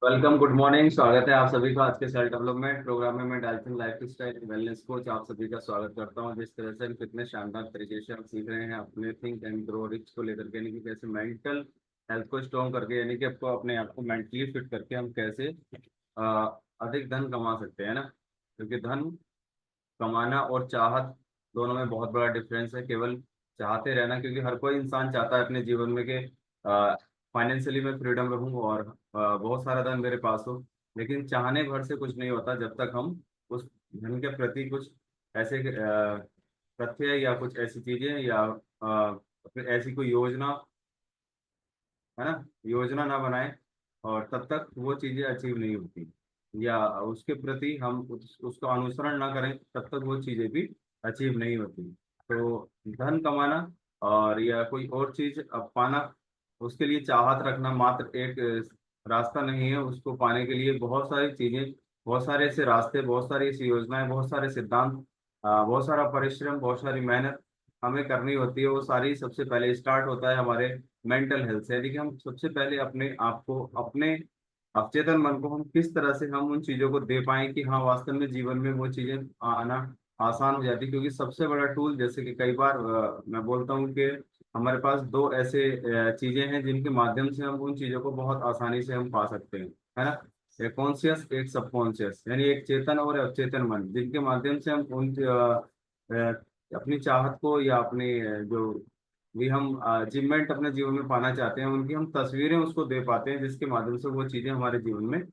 Welcome, good morning. स्वागत है आप सभी का आज के सेल्फ डेवलपमेंट प्रोग्राम में। मैं dolphin life style wellness coach आप सभी का स्वागत करता हूं। जिस तरह से हम कितने शानदार तरीके से हम सीख रहे हैं अपने थिंक एंड ग्रो रिच को लेकर के, यानी कि कैसे मेंटल हेल्थ को स्ट्रॉन्ग करके, यानी कि आपको अपने आप को मेंटली फिट करके हम कैसे अ, अधिक धन कमा सकते हैं ना। क्योंकि धन कमाना और चाहत दोनों में बहुत बड़ा डिफरेंस है। केवल चाहते रहना, क्योंकि हर कोई इंसान चाहता है अपने जीवन में कि फाइनेंशियली मैं फ्रीडम रहूं और बहुत सारा धन मेरे पास हो। लेकिन चाहने भर से कुछ नहीं होता जब तक हम उस धन के प्रति कुछ ऐसे तथ्य या कुछ ऐसी चीजें या फिर ऐसी कोई योजना, है ना, योजना ना बनाए, और तब तक वो चीजें अचीव नहीं होती, या उसके प्रति हम उसका अनुसरण ना करें तब तक वो चीजें भी अचीव नहीं होती। तो धन कमाना और या कोई और चीज पाना, उसके लिए चाहत रखना मात्र एक रास्ता नहीं है। उसको पाने के लिए बहुत सारी चीजें, बहुत सारे ऐसे रास्ते, बहुत सारी ऐसी योजनाएं, बहुत सारे सिद्धांत, बहुत सारा परिश्रम, बहुत सारी मेहनत हमें करनी होती है। वो सारी सबसे पहले स्टार्ट होता है हमारे मेंटल हेल्थ से, यानी कि हम सबसे पहले अपने आप को, अपने अवचेतन मन को हम किस तरह से हम उन चीजों को दे पाएं कि हाँ वास्तव में जीवन में वो चीजें आना आसान हो जाती है। क्योंकि सबसे बड़ा टूल, जैसे कि कई बार मैं बोलता हूँ कि हमारे पास दो ऐसे चीजें हैं जिनके माध्यम से हम उन चीजों को बहुत आसानी से हम पा सकते हैं, है ना। एक कॉन्शियस, एक सबकॉन्शियस, यानी एक चेतन और अवचेतन मन, जिनके माध्यम से हम उन अपनी चाहत को या अपने जो भी हम अचीवमेंट अपने जीवन में पाना चाहते हैं, उनकी हम तस्वीरें उसको दे पाते हैं, जिसके माध्यम से वो चीजें हमारे जीवन में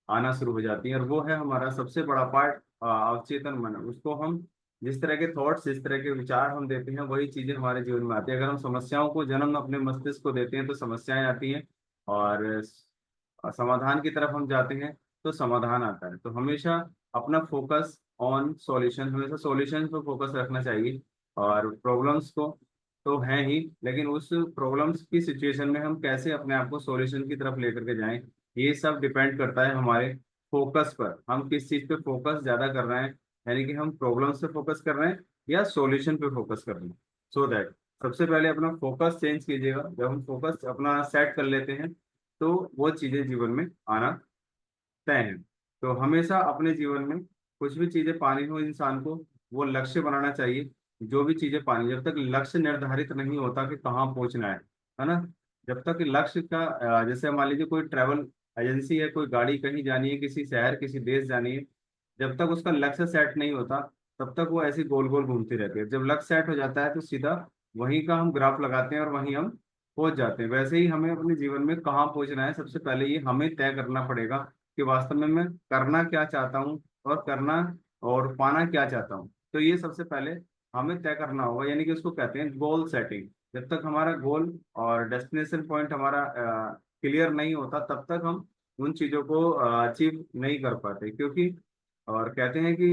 आना शुरू हो जाती हैं। और वो है हमारा सबसे बड़ा पार्ट, अवचेतन मन। उसको हम जिस तरह के थॉट्स, जिस तरह के विचार हम देते हैं, वही चीजें हमारे जीवन में आती है। अगर हम समस्याओं को जन्म अपने मस्तिष्क को देते हैं तो समस्याएं आती हैं, और समाधान की तरफ हम जाते हैं तो समाधान आता है। तो हमेशा अपना फोकस ऑन सॉल्यूशन, हमेशा सॉल्यूशन पर फोकस रखना चाहिए। और प्रॉब्लम्स को तो है ही, लेकिन उस प्रॉब्लम्स की सिचुएशन में हम कैसे अपने आप को सॉल्यूशन की तरफ लेकर के जाएं, ये सब डिपेंड करता है हमारे फोकस पर। हम किस चीज पे फोकस ज्यादा कर रहे हैं, यानी कि हम प्रॉब्लम्स पे फोकस कर रहे हैं या सॉल्यूशन पे फोकस कर रहे हैं। सो दैट सबसे पहले अपना फोकस चेंज कीजिएगा। जब हम फोकस अपना सेट कर लेते हैं तो वो चीजें जीवन में आना तय है। तो हमेशा अपने जीवन में कुछ भी चीजें पानी हो इंसान को, वो लक्ष्य बनाना चाहिए। जो भी चीजें पानी, जब तक लक्ष्य निर्धारित नहीं होता कि कहाँ पहुंचना है ना। जब तक लक्ष्य का जैसे मान लीजिए कोई ट्रैवल एजेंसी है, कोई गाड़ी कहीं जानी है, किसी शहर किसी देश जानी है, जब तक उसका लक्ष्य सेट नहीं होता तब तक वो ऐसी गोल गोल घूमती रहती है। जब लक्ष्य सेट हो जाता है तो सीधा वहीं का हम ग्राफ लगाते हैं और वहीं हम पहुंच जाते हैं। वैसे ही हमें अपने जीवन में कहाँ पहुंचना है, सबसे पहले ये हमें तय करना पड़ेगा कि वास्तव में मैं करना क्या चाहता हूँ, और करना और पाना क्या चाहता हूँ। तो ये सबसे पहले हमें तय करना होगा, यानी कि उसको कहते हैं गोल सेटिंग। जब तक हमारा गोल और डेस्टिनेशन पॉइंट हमारा क्लियर नहीं होता तब तक हम उन चीजों को अचीव नहीं कर पाते। क्योंकि और कहते हैं कि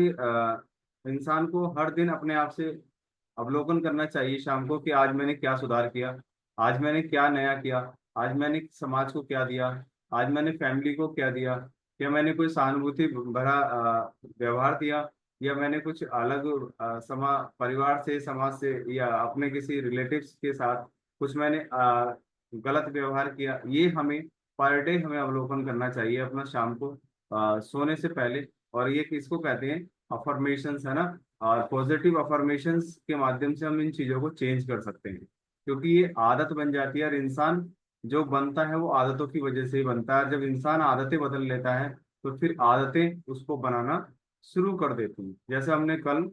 इंसान को हर दिन अपने आप से अवलोकन करना चाहिए शाम को, कि आज मैंने क्या सुधार किया, आज मैंने क्या नया किया, आज मैंने समाज को क्या दिया, आज मैंने फैमिली को क्या दिया, क्या मैंने कोई सहानुभूति भरा व्यवहार दिया, या मैंने कुछ अलग परिवार से, समाज से, या अपने किसी रिलेटिव्स के साथ कुछ मैंने गलत व्यवहार किया। ये हमें पर डे हमें अवलोकन करना चाहिए अपना शाम को सोने से पहले। और ये किसको कहते हैं, अफर्मेशंस, है ना। और पॉजिटिव अफर्मेशंस के माध्यम से हम इन चीजों को चेंज कर सकते हैं, क्योंकि ये आदत बन जाती है। और इंसान जो बनता है वो आदतों की वजह से ही बनता है। और जब इंसान आदतें बदल लेता है तो फिर आदतें उसको बनाना शुरू कर देती हैं। जैसे हमने कल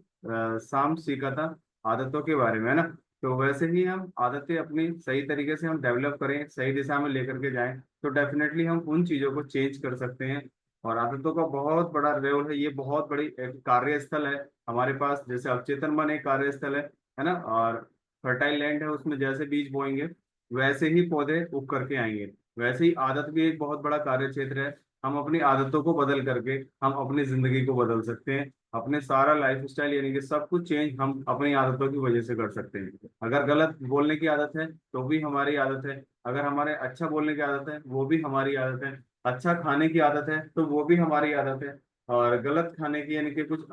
शाम सीखा था आदतों के बारे में, है ना। तो वैसे ही हम आदतें अपनी सही तरीके से हम डेवलप करें, सही दिशा में लेकर के जाएं, तो डेफिनेटली हम उन चीजों को चेंज कर सकते हैं। और आदतों का बहुत बड़ा रोल है, ये बहुत बड़ी एक कार्यस्थल है हमारे पास। जैसे अवचेतन मन एक कार्यस्थल है ना। और फर्टाइल लैंड है, उसमें जैसे बीज बोएंगे वैसे ही पौधे उग करके आएंगे। वैसे ही आदत भी एक बहुत बड़ा कार्य क्षेत्र है। हम अपनी आदतों को बदल करके हम अपनी जिंदगी को बदल सकते हैं। अपने सारा लाइफ स्टाइल, यानी कि सब कुछ चेंज हम अपनी आदतों की वजह से कर सकते हैं। अगर गलत बोलने की आदत है तो भी हमारी आदत है, अगर हमारे अच्छा बोलने की आदत है वो भी हमारी आदत है, अच्छा खाने की आदत है तो वो भी हमारी आदत है, और गलत खाने की, यानी कि कुछ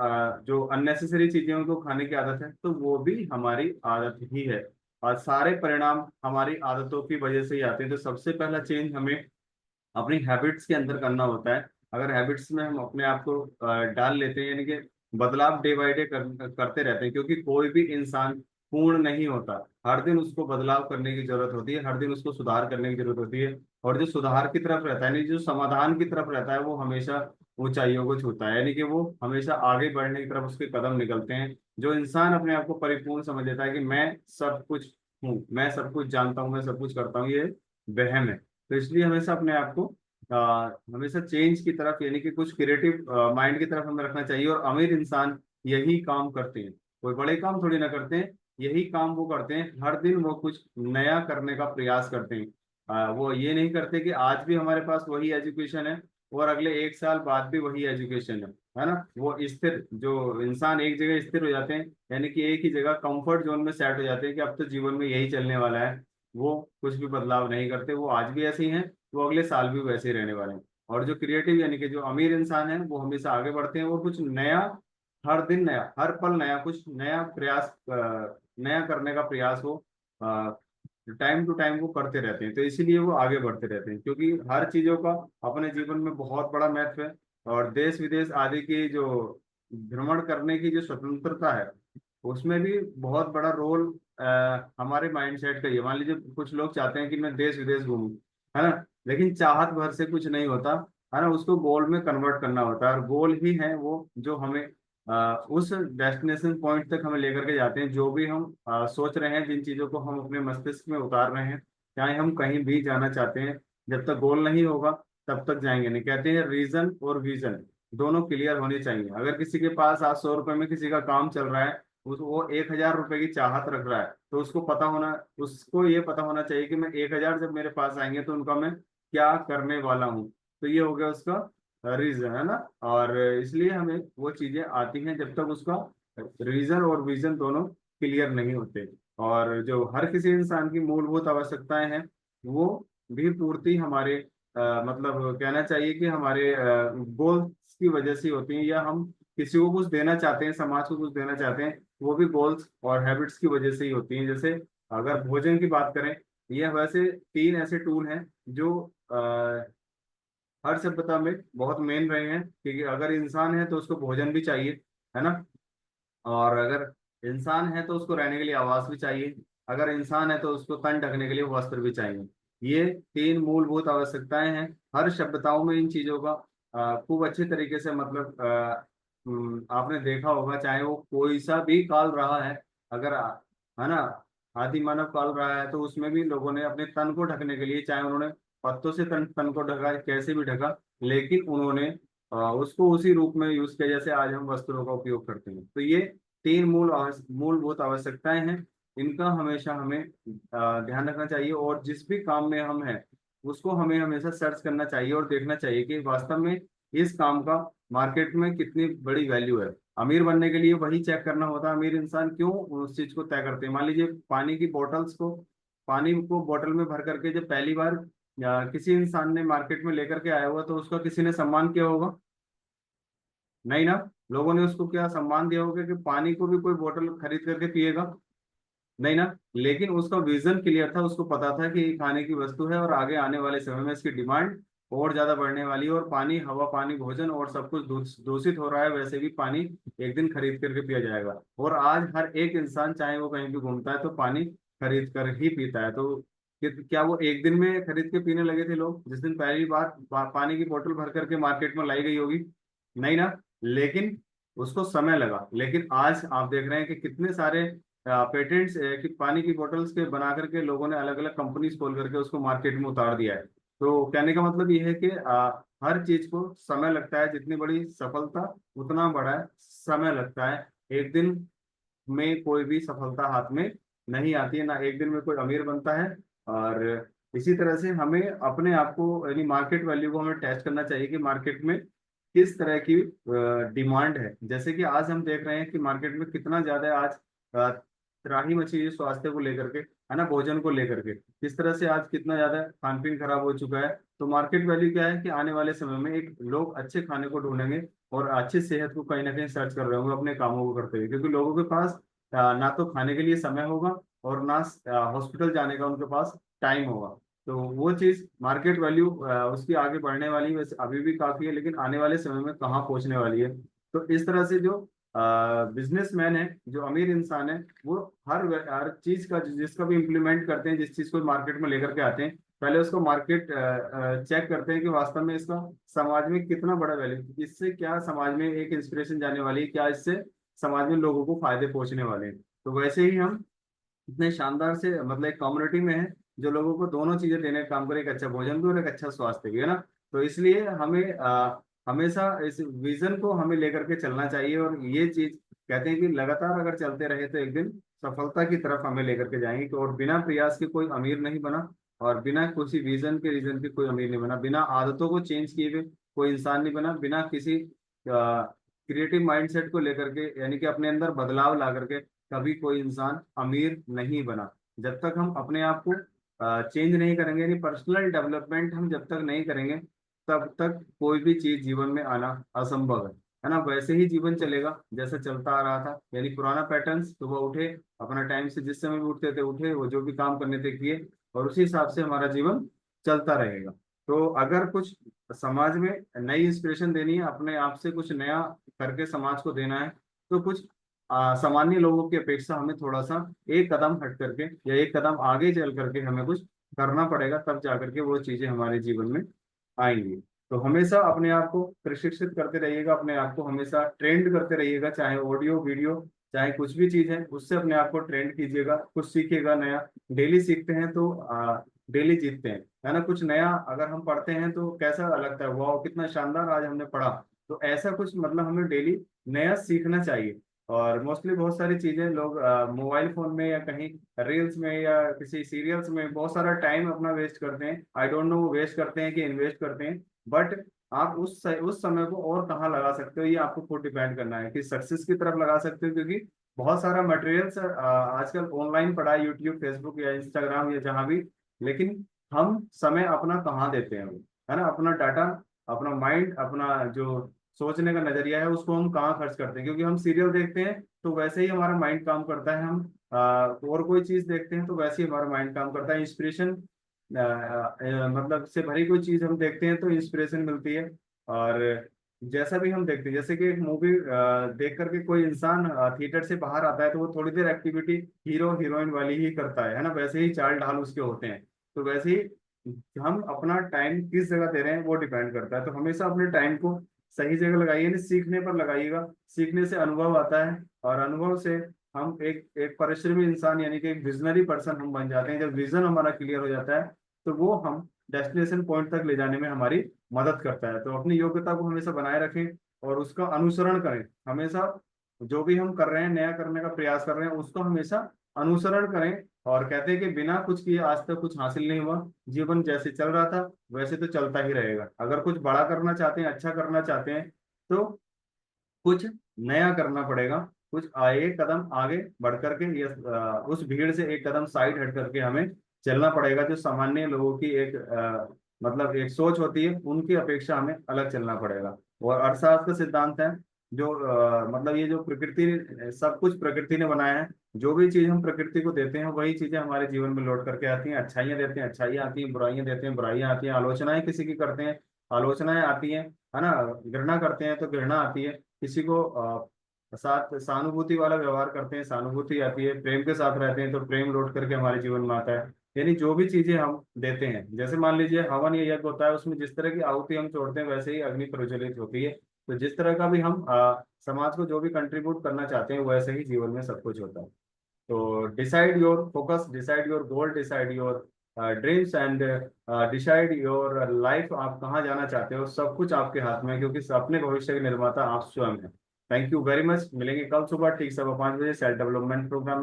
जो अननेसेसरी चीजें उनको खाने की आदत है तो वो भी हमारी आदत ही है। और सारे परिणाम हमारी आदतों की वजह से ही आते हैं। तो सबसे पहला चेंज हमें अपनी हैबिट्स के अंदर करना होता है। अगर हैबिट्स में हम अपने आप को डाल लेते हैं, यानी कि बदलाव डे बाय डे करते रहते हैं, क्योंकि कोई भी इंसान पूर्ण नहीं होता। हर दिन उसको बदलाव करने की जरूरत होती है, हर दिन उसको सुधार करने की जरूरत होती है। और जो सुधार की तरफ रहता है, नहीं जो समाधान की तरफ रहता है, वो हमेशा ऊंचाइयों को छूता है, यानी कि वो हमेशा आगे बढ़ने की तरफ उसके कदम निकलते हैं। जो इंसान अपने आप को परिपूर्ण समझ लेता है कि मैं सब कुछ हूँ, मैं सब कुछ जानता हूँ, मैं सब कुछ करता हूँ, ये वहम है। तो इसलिए हमेशा अपने आप को हमेशा चेंज की तरफ, यानी कि कुछ क्रिएटिव माइंड की तरफ हमें रखना चाहिए। और अमीर इंसान यही काम करते हैं, कोई बड़े काम थोड़ी ना करते हैं, यही काम वो करते हैं। हर दिन वो कुछ नया करने का प्रयास करते हैं। वो ये नहीं करते कि आज भी हमारे पास वही एजुकेशन है और अगले 1 साल बाद भी वही एजुकेशन है ना। वो स्थिर, जो इंसान एक जगह स्थिर हो जाते हैं, यानी कि एक ही जगह कंफर्ट जोन में सेट हो जाते हैं कि अब तो जीवन में यही चलने वाला है, वो कुछ भी बदलाव नहीं करते। वो आज भी ऐसे ही हैं, वो अगले साल भी वैसे ही रहने वाले हैं। और जो क्रिएटिव, यानी कि जो अमीर इंसान है, वो हमेशा आगे बढ़ते हैं और कुछ नया, हर दिन नया, हर पल नया, कुछ नया प्रयास, नया करने का प्रयास वो टाइम टू टाइम वो करते रहते हैं। तो इसीलिए वो आगे बढ़ते रहते हैं, क्योंकि हर चीजों का अपने जीवन में बहुत बड़ा महत्व है। और देश विदेश आदि की जो भ्रमण करने की जो स्वतंत्रता है, उसमें भी बहुत बड़ा रोल हमारे माइंडसेट का ही है। मान लीजिए कुछ लोग चाहते हैं कि मैं देश विदेश घूमूं, है ना, लेकिन चाहत भर से कुछ नहीं होता, है ना, उसको गोल में कन्वर्ट करना होता है। और गोल ही है वो जो हमें उस डेस्टिनेशन पॉइंट तक हमें लेकर के जाते हैं। जो भी हम सोच रहे हैं, जिन चीजों को हम अपने मस्तिष्क में उतार रहे हैं, चाहे हम कहीं भी जाना चाहते हैं, जब तक गोल नहीं होगा तब तक जाएंगे नहीं। कहते हैं रीजन और विजन दोनों क्लियर होने चाहिए। अगर किसी के पास आज 100 रुपए में किसी का काम चल रहा है, वो 1,000 रुपए की चाहत रख रहा है, तो उसको ये पता होना चाहिए कि मैं 1,000 जब मेरे पास आएंगे तो उनका मैं क्या करने वाला हूँ। तो ये हो गया उसका रीजन, है ना। और इसलिए हमें वो चीजें आती हैं जब तक उसका रीजन और विजन दोनों क्लियर नहीं होते। और जो हर किसी इंसान की मूलभूत आवश्यकताएं हैं, वो भी पूर्ति हमारे मतलब कहना चाहिए कि हमारे गोल्स की वजह से होती हैं, या हम किसी को कुछ देना चाहते हैं, समाज को कुछ देना चाहते हैं, वो भी गोल्स और हैबिट्स की वजह से ही होती हैं। जैसे अगर भोजन की बात करें, यह वैसे 3 ऐसे टूल हैं जो हर सभ्यता में बहुत मेन रहे हैं। क्योंकि अगर इंसान है तो उसको भोजन भी चाहिए, है ना। और अगर इंसान है तो उसको रहने के लिए आवास भी चाहिए। अगर इंसान है तो उसको तन ढकने के लिए वस्त्र भी चाहिए। ये 3 मूलभूत आवश्यकताएं हैं। हर सभ्यताओं में इन चीजों का खूब अच्छे तरीके से मतलब आपने देखा होगा, चाहे वो कोई सा भी काल रहा है, अगर है ना, आदि मानव काल रहा है, तो उसमें भी लोगों ने अपने तन को ढकने के लिए, चाहे उन्होंने पत्तों से तन को ढका, कैसे भी ढका, लेकिन उन्होंने उसको उसी रूप में यूज किया जैसे आज हम वस्त्रों का उपयोग करते हैं। तो ये 3 मूलभूत आवश्यकताएं हैं। इनका हमेशा हमें ध्यान रखना चाहिए। और जिस भी काम में हम हैं, उसको हमें हमेशा सर्च करना चाहिए और देखना चाहिए कि वास्तव में इस काम का मार्केट में कितनी बड़ी वैल्यू है। अमीर बनने के लिए वही चेक करना होता है, अमीर इंसान क्यों उस चीज को तय करते हैं। मान लीजिए पानी को बोतल में भर करके जब पहली बार किसी इंसान ने मार्केट में लेकर के आया हुआ, तो उसका किसी ने सम्मान किया होगा? नहीं ना। लोगों ने उसको क्या सम्मान दिया होगा कि पानी को भी कोई बोतल खरीद करके पिएगा? नहीं ना। लेकिन उसका विजन क्लियर था, उसको पता था कि ये खाने की वस्तु है और आगे आने वाले समय में इसकी डिमांड और ज्यादा बढ़ने वाली है। और पानी, हवा, पानी, भोजन और सब कुछ दूषित हो रहा है, वैसे भी पानी एक दिन खरीद करके पिया जाएगा। और आज हर एक इंसान, चाहे वो कहीं भी घूमता है, तो पानी खरीद कर ही पीता है। तो क्या वो एक दिन में खरीद के पीने लगे थे लोग जिस दिन पहली बार पानी की बोतल भर करके मार्केट में लाई गई होगी? नहीं ना। लेकिन उसको समय लगा। लेकिन आज आप देख रहे हैं कि कितने सारे पेटेंट्स कि पानी की बोतल्स के बना करके लोगों ने अलग अलग कंपनीज खोल करके उसको मार्केट में उतार दिया है। तो कहने का मतलब ये है कि हर चीज को समय लगता है। जितनी बड़ी सफलता, उतना बड़ा समय लगता है। एक दिन में कोई भी सफलता हाथ में नहीं आती है, ना एक दिन में कोई अमीर बनता है। और इसी तरह से हमें अपने आप को, यानी मार्केट वैल्यू को हमें टेस्ट करना चाहिए कि मार्केट में किस तरह की डिमांड है। जैसे कि आज हम देख रहे हैं कि मार्केट में कितना ज्यादा है आज त्राही मची है स्वास्थ्य को लेकर के, है ना, भोजन को लेकर के। किस तरह से आज कितना ज्यादा खान पीन खराब हो चुका है। तो मार्केट वैल्यू क्या है कि आने वाले समय में एक लोग अच्छे खाने को ढूंढेंगे और अच्छी सेहत को कहीं ना कहीं सर्च कर रहे होंगे अपने कामों को करते हुए, क्योंकि लोगों के पास ना तो खाने के लिए समय होगा और ना हॉस्पिटल जाने का उनके पास टाइम होगा। तो वो चीज मार्केट वैल्यू उसकी आगे बढ़ने वाली है, वैसे अभी भी काफी है, लेकिन आने वाले समय में कहाँ पहुंचने वाली है। तो इस तरह से जो बिजनेसमैन है, जो अमीर इंसान है, वो हर चीज का जिसका भी इम्प्लीमेंट करते हैं, जिस चीज को मार्केट में लेकर के आते हैं, पहले उसको मार्केट चेक करते हैं कि वास्तव में इसका समाज में कितना बड़ा वैल्यू, इससे क्या समाज में एक इंस्पिरेशन जाने वाली है, क्या इससे समाज में लोगों को फायदे पहुंचने वाले हैं। तो वैसे ही हम इतने शानदार से मतलब एक कम्युनिटी में है जो लोगों को दोनों चीजें देने का काम करे, एक अच्छा भोजन भी और एक अच्छा स्वास्थ्य भी, है ना। तो इसलिए हमें हमेशा इस विजन को हमें लेकर के चलना चाहिए, और ये चीज कहते हैं कि लगातार अगर चलते रहे तो एक दिन सफलता की तरफ हमें लेकर के जाएंगे। तो और बिना प्रयास के कोई अमीर नहीं बना, और बिना किसी विजन के रीजन के कोई अमीर नहीं बना, बिना आदतों को चेंज किए हुए कोई इंसान नहीं बना, बिना किसी क्रिएटिव माइंडसेट को लेकर के, यानी कि अपने अंदर बदलाव ला करके कभी कोई इंसान अमीर नहीं बना। जब तक हम अपने आप को चेंज नहीं करेंगे, यानी पर्सनल डेवलपमेंट हम जब तक नहीं करेंगे, तब तक कोई भी चीज जीवन में आना असंभव है ना। वैसे ही जीवन चलेगा जैसे चलता आ रहा था, यानी पुराना पैटर्न, सुबह उठे, अपना टाइम से जिस समय भी उठते थे उठे, वो जो भी काम करने थे किए, और उसी हिसाब से हमारा जीवन चलता रहेगा। तो अगर कुछ समाज में नई इंस्पिरेशन देनी है, अपने आप से कुछ नया करके समाज को देना है, तो कुछ सामान्य लोगों की अपेक्षा हमें थोड़ा सा एक कदम हट करके या एक कदम आगे चल करके हमें कुछ करना पड़ेगा, तब जा करके वो चीजें हमारे जीवन में आएंगी। तो हमेशा अपने आप को प्रशिक्षित करते रहिएगा, अपने आप को हमेशा ट्रेंड करते रहिएगा, चाहे ऑडियो वीडियो, चाहे कुछ भी चीज है, उससे अपने आप को ट्रेंड कीजिएगा, कुछ सीखिएगा नया। डेली सीखते हैं तो डेली जीतते हैं, है ना। कुछ नया अगर हम पढ़ते हैं तो कैसा लगता है, वाह कितना शानदार आज हमने पढ़ा। तो ऐसा कुछ मतलब हमें डेली नया सीखना चाहिए। और मोस्टली बहुत सारी चीजें लोग मोबाइल फोन में या कहीं रील्स में या किसी सीरियल्स में बहुत सारा टाइम अपना वेस्ट करते हैं। आई डोंट नो वेस्ट करते हैं कि इन्वेस्ट करते हैं, बट आप उस समय को और कहाँ लगा सकते हो, ये आपको खुद डिपेंड करना है कि सक्सेस की तरफ लगा सकते हो, क्योंकि बहुत सारा मटेरियल्स आजकल ऑनलाइन पड़ा है, यूट्यूब, फेसबुक या इंस्टाग्राम या जहाँ भी। लेकिन हम समय अपना कहाँ देते हैं, है ना। अपना डाटा, अपना माइंड, अपना जो सोचने का नजरिया है, उसको हम कहाँ खर्च करते हैं। क्योंकि हम सीरियल देखते हैं तो वैसे ही हमारा माइंड काम करता है, हम और कोई चीज देखते हैं तो वैसे ही हमारा माइंड काम करता है। इंस्पिरेशन मतलब से भरी कोई चीज हम देखते हैं तो इंस्पिरेशन मिलती है। और जैसा भी हम देखते हैं, जैसे कि एक मूवी देख करके कोई इंसान थिएटर से बाहर आता है तो वो थोड़ी देर एक्टिविटी हीरो हीरोइन वाली ही करता है ना, वैसे ही चाल ढाल उसके होते हैं। तो वैसे ही हम अपना टाइम किस जगह दे रहे हैं वो डिपेंड करता है। तो हमेशा अपने टाइम को सही जगह लगाइए, यानी सीखने पर लगाइएगा। सीखने से अनुभव आता है, और अनुभव से हम एक एक परिश्रमी इंसान, यानी कि एक विजनरी पर्सन हम बन जाते हैं। जब विजन हमारा क्लियर हो जाता है तो वो हम डेस्टिनेशन पॉइंट तक ले जाने में हमारी मदद करता है। तो अपनी योग्यता को हमेशा बनाए रखें और उसका अनुसरण करें हमेशा। जो भी हम कर रहे हैं, नया करने का प्रयास कर रहे हैं, उसको हमेशा अनुसरण करें। और कहते हैं कि बिना कुछ किए आज तक कुछ हासिल नहीं हुआ। जीवन जैसे चल रहा था वैसे तो चलता ही रहेगा। अगर कुछ बड़ा करना चाहते हैं, अच्छा करना चाहते हैं, तो कुछ नया करना पड़ेगा। कुछ एक कदम आगे बढ़ करके या उस भीड़ से एक कदम साइड हट करके हमें चलना पड़ेगा। जो सामान्य लोगों की एक मतलब एक सोच होती है, उनकी अपेक्षा हमें अलग चलना पड़ेगा। और अर्थशास्त्र का सिद्धांत है जो मतलब ये जो प्रकृति, सब कुछ प्रकृति ने बनाया है। जो भी चीज हम प्रकृति को देते हैं वही चीजें हमारे जीवन में लौट करके आती हैं। अच्छाइयाँ देते हैं, अच्छाइयाँ आती हैं, बुराइयां देते हैं, बुराइयां आती हैं। आलोचनाएं किसी की करते हैं, आलोचनाएं आती हैं, है ना। घृणा करते हैं तो घृणा आती है। किसी को साथ सहानुभूति वाला व्यवहार करते हैं, सहानुभूति आती है। प्रेम के साथ रहते हैं तो प्रेम लौट करके हमारे जीवन में आता है। यानी जो भी चीजें हम देते हैं, जैसे मान लीजिए हवन या यज्ञ होता है, उसमें जिस तरह की आहुति हम छोड़ते हैं वैसे ही अग्नि प्रज्वलित होती है। तो जिस तरह का भी हम समाज को जो भी कंट्रीब्यूट करना चाहते हैं वैसे ही जीवन में सब कुछ होता है। तो decide your focus, decide your goal, decide your dreams and decide your life. आप कहाँ जाना चाहते हो, सब कुछ आपके हाथ में है, क्योंकि अपने भविष्य के निर्माता आप स्वयं हैं। Thank you very much. मिलेंगे कल सुबह ठीक 5:15 बजे सेल्फ डेवलपमेंट प्रोग्राम।